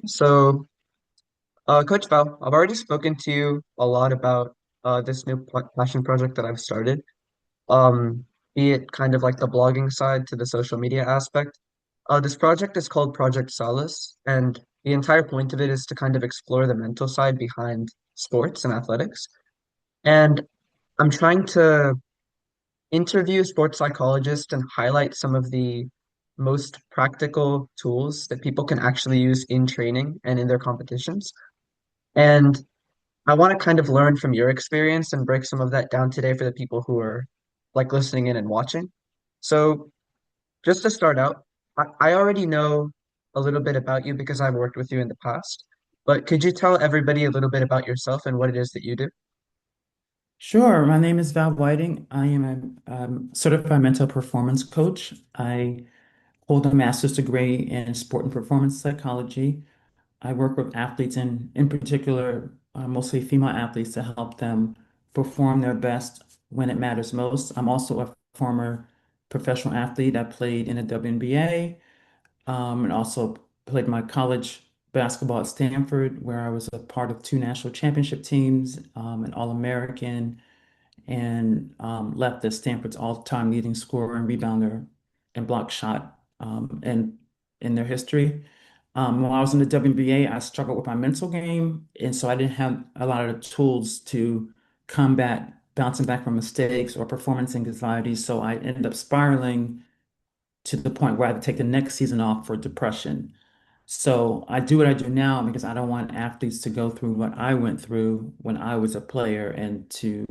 So, Coach Val, I've already spoken to you a lot about this new passion project that I've started. Be it kind of like the blogging side to the social media aspect. This project is called Project Salus, and the entire point of it is to kind of explore the mental side behind sports and athletics. And I'm trying to interview sports psychologists and highlight some of the most practical tools that people can actually use in training and in their competitions. And I want to kind of learn from your experience and break some of that down today for the people who are like listening in and watching. So just to start out, I already know a little bit about you because I've worked with you in the past, but could you tell everybody a little bit about yourself and what it is that you do? Sure. My name is Val Whiting. I am a certified mental performance coach. I hold a master's degree in sport and performance psychology. I work with athletes in particular, mostly female athletes, to help them perform their best when it matters most. I'm also a former professional athlete. I played in the WNBA, and also played my college basketball at Stanford, where I was a part of two national championship teams, an All-American and left as Stanford's all-time leading scorer and rebounder and block shot in their history. When I was in the WNBA, I struggled with my mental game, and so I didn't have a lot of the tools to combat bouncing back from mistakes or performance anxiety. So I ended up spiraling to the point where I had to take the next season off for depression. So I do what I do now because I don't want athletes to go through what I went through when I was a player and to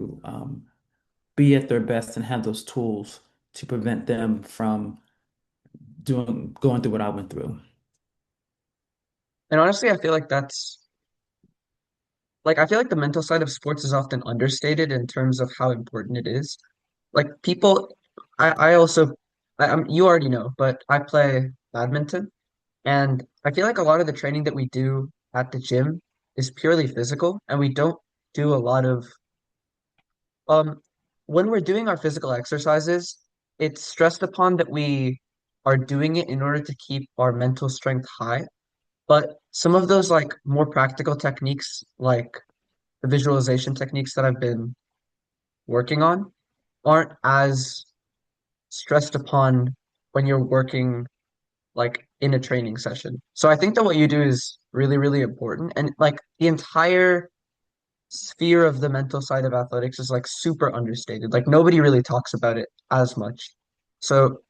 be at their best and have those tools to prevent them from going through what I went through. And honestly, I feel like I feel like the mental side of sports is often understated in terms of how important it is. Like people, I also, you already know, but I play badminton. And I feel like a lot of the training that we do at the gym is purely physical, and we don't do a lot of um when we're doing our physical exercises, it's stressed upon that we are doing it in order to keep our mental strength high. But some of those like more practical techniques, like the visualization techniques that I've been working on, aren't as stressed upon when you're working like in a training session. So I think that what you do is really, really important. And like the entire sphere of the mental side of athletics is like super understated. Like nobody really talks about it as much. So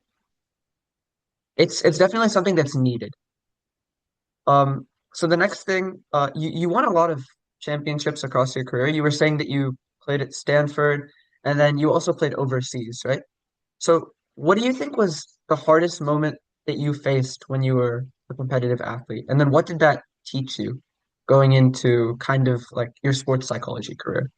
it's definitely something that's needed. So the next thing, you won a lot of championships across your career. You were saying that you played at Stanford and then you also played overseas, right? So what do you think was the hardest moment that you faced when you were a competitive athlete? And then what did that teach you going into kind of like your sports psychology career?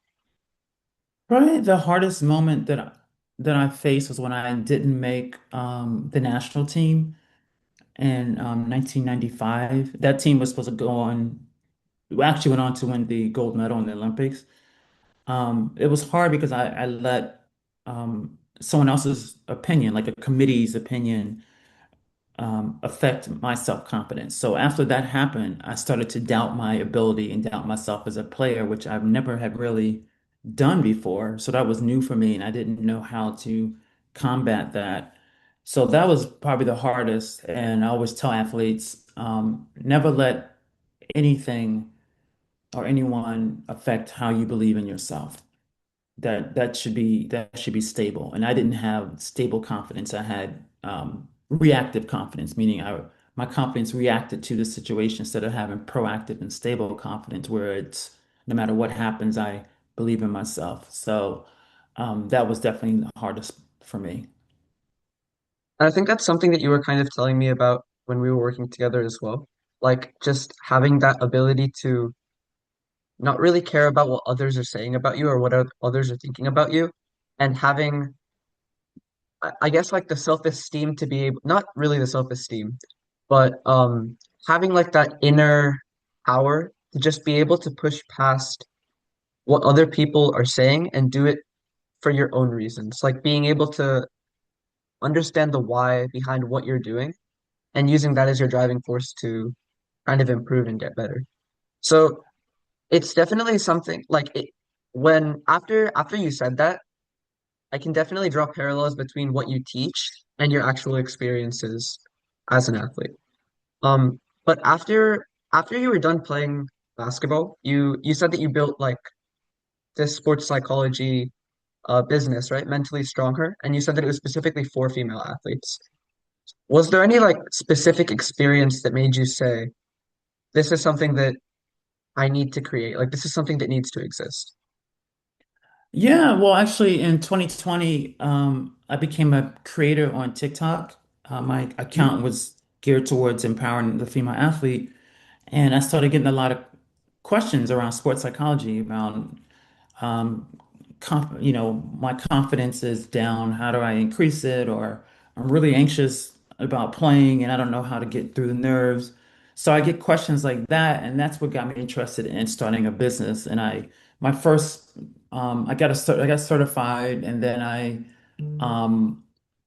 Probably the hardest moment that I faced was when I didn't make the national team in 1995. That team was supposed to go on, we actually went on to win the gold medal in the Olympics. It was hard because I let someone else's opinion, like a committee's opinion, affect my self-confidence. So after that happened, I started to doubt my ability and doubt myself as a player, which I've never had really done before. So that was new for me, and I didn't know how to combat that. So that was probably the hardest. And I always tell athletes, never let anything or anyone affect how you believe in yourself. That should be stable. And I didn't have stable confidence. I had reactive confidence, meaning I my confidence reacted to the situation instead of having proactive and stable confidence where it's no matter what happens, I believe in myself. So that was definitely the hardest for me. And I think that's something that you were kind of telling me about when we were working together as well. Like just having that ability to not really care about what others are saying about you or what others are thinking about you, and having, I guess, like the self-esteem to be able, not really the self-esteem, but having like that inner power to just be able to push past what other people are saying and do it for your own reasons. Like being able to understand the why behind what you're doing and using that as your driving force to kind of improve and get better. So it's definitely something like it when after you said that, I can definitely draw parallels between what you teach and your actual experiences as an athlete. But after you were done playing basketball, you said that you built like this sports psychology business, right? Mentally Stronger, and you said that it was specifically for female athletes. Was there any like specific experience that made you say, this is something that I need to create? Like this is something that needs to exist. Yeah, well, actually, in 2020, I became a creator on TikTok. My Mhm. account was geared towards empowering the female athlete, and I started getting a lot of questions around sports psychology, around um, my confidence is down. How do I increase it? Or I'm really anxious about playing and I don't know how to get through the nerves. So I get questions like that, and that's what got me interested in starting a business. And my first, I got certified, and then I um,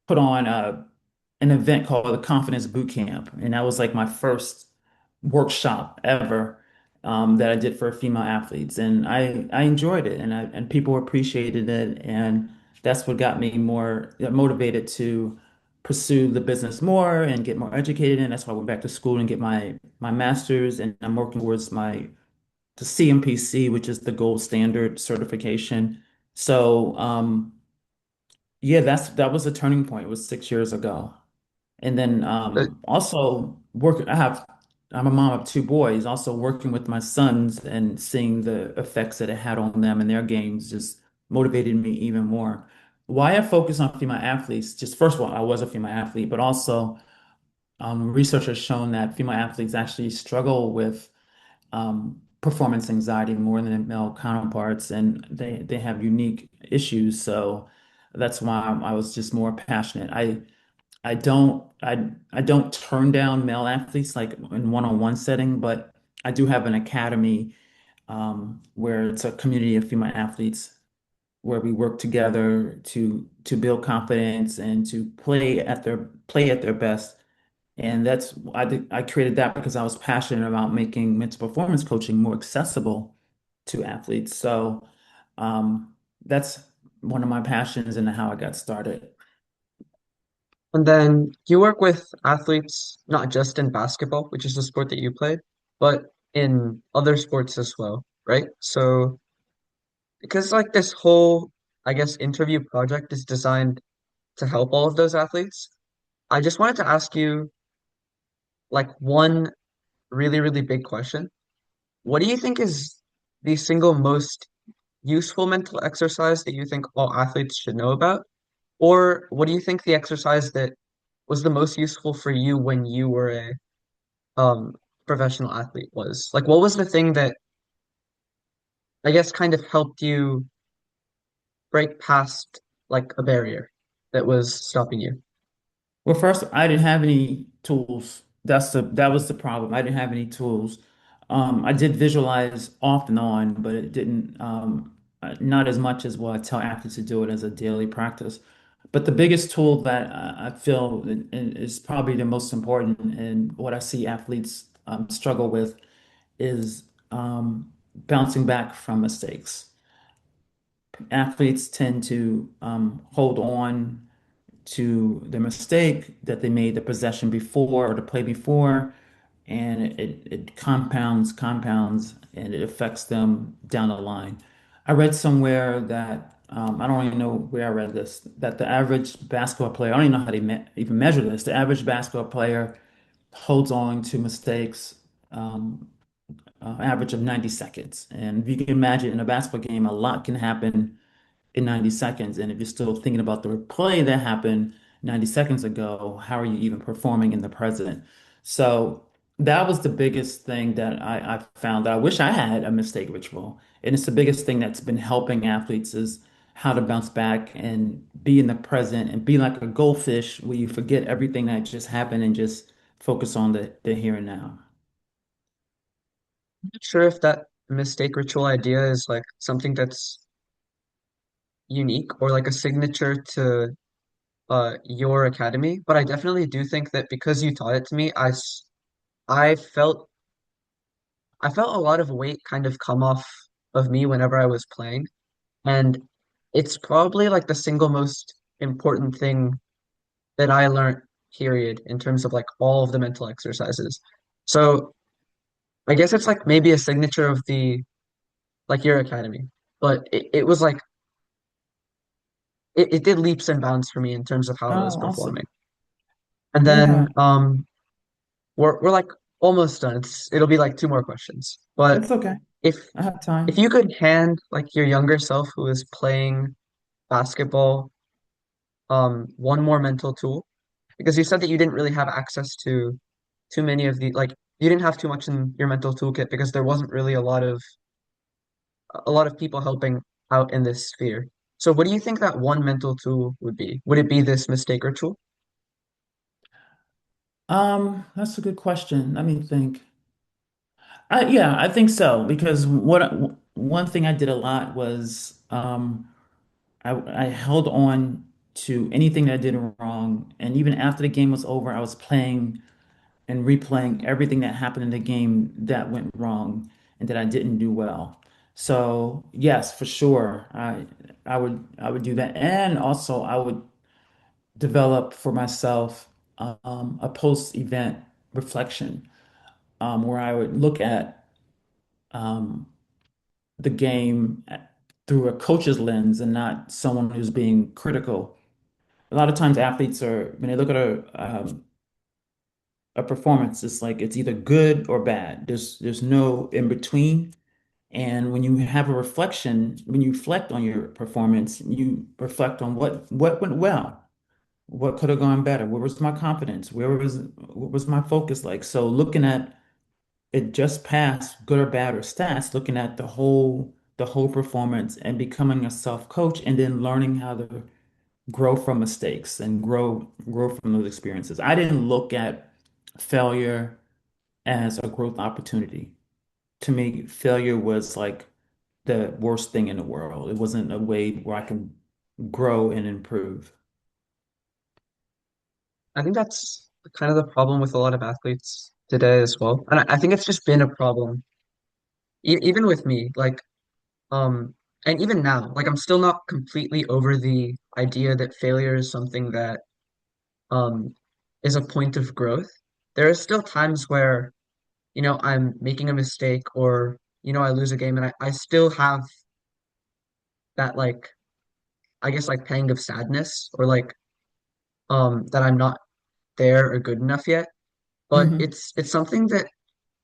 put on an event called the Confidence Boot Camp, and that was like my first workshop ever that I did for female athletes, and I enjoyed it, and people appreciated it, and that's what got me more motivated to pursue the business more and get more educated. And that's why I went back to school and get my master's, and I'm working towards my the CMPC, which is the gold standard certification. So yeah, that was a turning point. It was 6 years ago. And then Uh, also work I'm a mom of two boys, also working with my sons and seeing the effects that it had on them and their games just motivated me even more. Why I focus on female athletes, just first of all, I was a female athlete, but also research has shown that female athletes actually struggle with performance anxiety more than male counterparts, and they have unique issues. So that's why I was just more passionate. I don't turn down male athletes like in one-on-one setting, but I do have an academy where it's a community of female athletes where we work together to build confidence and to play at their best. And I created that because I was passionate about making mental performance coaching more accessible to athletes. So that's one of my passions and how I got started. and then you work with athletes not just in basketball, which is the sport that you played, but in other sports as well, right? So because like this whole, I guess, interview project is designed to help all of those athletes, I just wanted to ask you like one really, really big question. What do you think is the single most useful mental exercise that you think all athletes should know about? Or what do you think the exercise that was the most useful for you when you were a professional athlete was? Like what was the thing that I guess kind of helped you break past like a barrier that was stopping you? Well, first, I didn't have any tools. That was the problem. I didn't have any tools. I did visualize off and on, but it didn't not as much as what I tell athletes to do it as a daily practice. But the biggest tool that I feel is probably the most important, and what I see athletes struggle with is bouncing back from mistakes. Athletes tend to hold on to the mistake that they made the possession before or the play before, and it compounds, and it affects them down the line. I read somewhere that I don't even know where I read this, that the average basketball player, I don't even know how they even measure this, the average basketball player holds on to mistakes um, average of 90 seconds. And if you can imagine in a basketball game, a lot can happen in 90 seconds. And if you're still thinking about the play that happened 90 seconds ago, how are you even performing in the present? So that was the biggest thing that I found that I wish I had a mistake ritual. And it's the biggest thing that's been helping athletes is how to bounce back and be in the present and be like a goldfish where you forget everything that just happened and just focus on the here and now. I'm not sure if that mistake ritual idea is like something that's unique or like a signature to your academy, but I definitely do think that because you taught it to me, I felt I felt a lot of weight kind of come off of me whenever I was playing. And it's probably like the single most important thing that I learned, period, in terms of like all of the mental exercises. So I guess it's like maybe a signature of the like your academy. But it was like it did leaps and bounds for me in terms of how I was Oh, performing. awesome. And Yeah, then we're like almost done. It'll be like two more questions. But it's okay. if I have if time. you could hand like your younger self who is playing basketball one more mental tool, because you said that you didn't really have access to too many of the like you didn't have too much in your mental toolkit because there wasn't really a lot of people helping out in this sphere. So what do you think that one mental tool would be? Would it be this mistaker tool? That's a good question. Let me think. Yeah, I think so because one thing I did a lot was I held on to anything that I did wrong, and even after the game was over, I was playing and replaying everything that happened in the game that went wrong and that I didn't do well. So yes, for sure, I would do that, and also I would develop for myself a post-event reflection where I would look at um, the game through a coach's lens and not someone who's being critical. A lot of times athletes are, when they look at a performance, it's like it's either good or bad. There's no in between. And when you have a reflection, when you reflect on your performance, you reflect on what went well, what could have gone better, where was my confidence, what was my focus like. So looking at it just past good or bad or stats, looking at the whole performance and becoming a self-coach and then learning how to grow from mistakes and grow from those experiences. I didn't look at failure as a growth opportunity. To me, failure was like the worst thing in the world. It wasn't a way where I can grow and improve. I think that's kind of the problem with a lot of athletes today as well. And I think it's just been a problem, even with me. Um, and even now, like I'm still not completely over the idea that failure is something that um is a point of growth. There are still times where, I'm making a mistake or, I lose a game and I still have that like I guess like pang of sadness or like that I'm not there or good enough yet. But Hmm. it's something that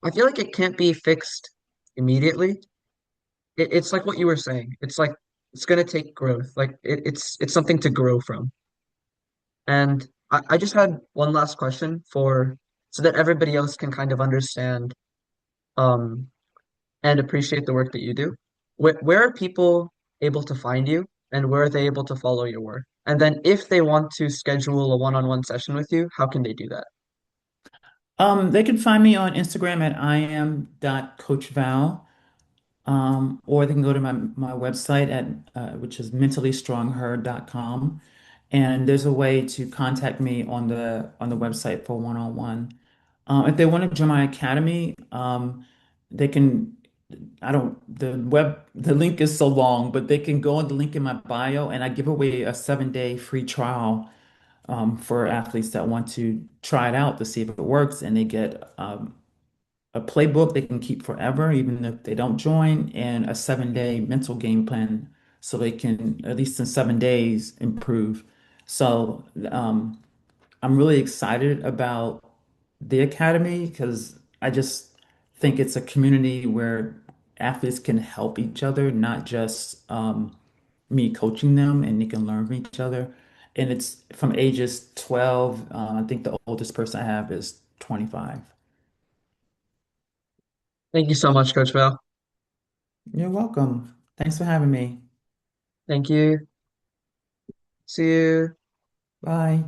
I feel like it can't be fixed immediately. It's like what you were saying. It's like it's gonna take growth. Like it's something to grow from. And I just had one last question for so that everybody else can kind of understand um and appreciate the work that you do. Where are people able to find you and where are they able to follow your work? And then if they want to schedule a one-on-one session with you, how can they do that? They can find me on Instagram at iam.coachval. Or they can go to my website at which is mentallystrongher.com. And there's a way to contact me on the website for one-on-one. If they want to join my academy, they can, I don't, the link is so long, but they can go on the link in my bio and I give away a 7-day free trial for athletes that want to try it out to see if it works. And they get a playbook they can keep forever, even if they don't join, and a 7-day mental game plan so they can, at least in 7 days, improve. So I'm really excited about the academy because I just think it's a community where athletes can help each other, not just me coaching them, and they can learn from each other. And it's from ages 12. I think the oldest person I have is 25. Thank you so much, Coach Val. You're welcome. Thanks for having me. Thank you. See you. Bye.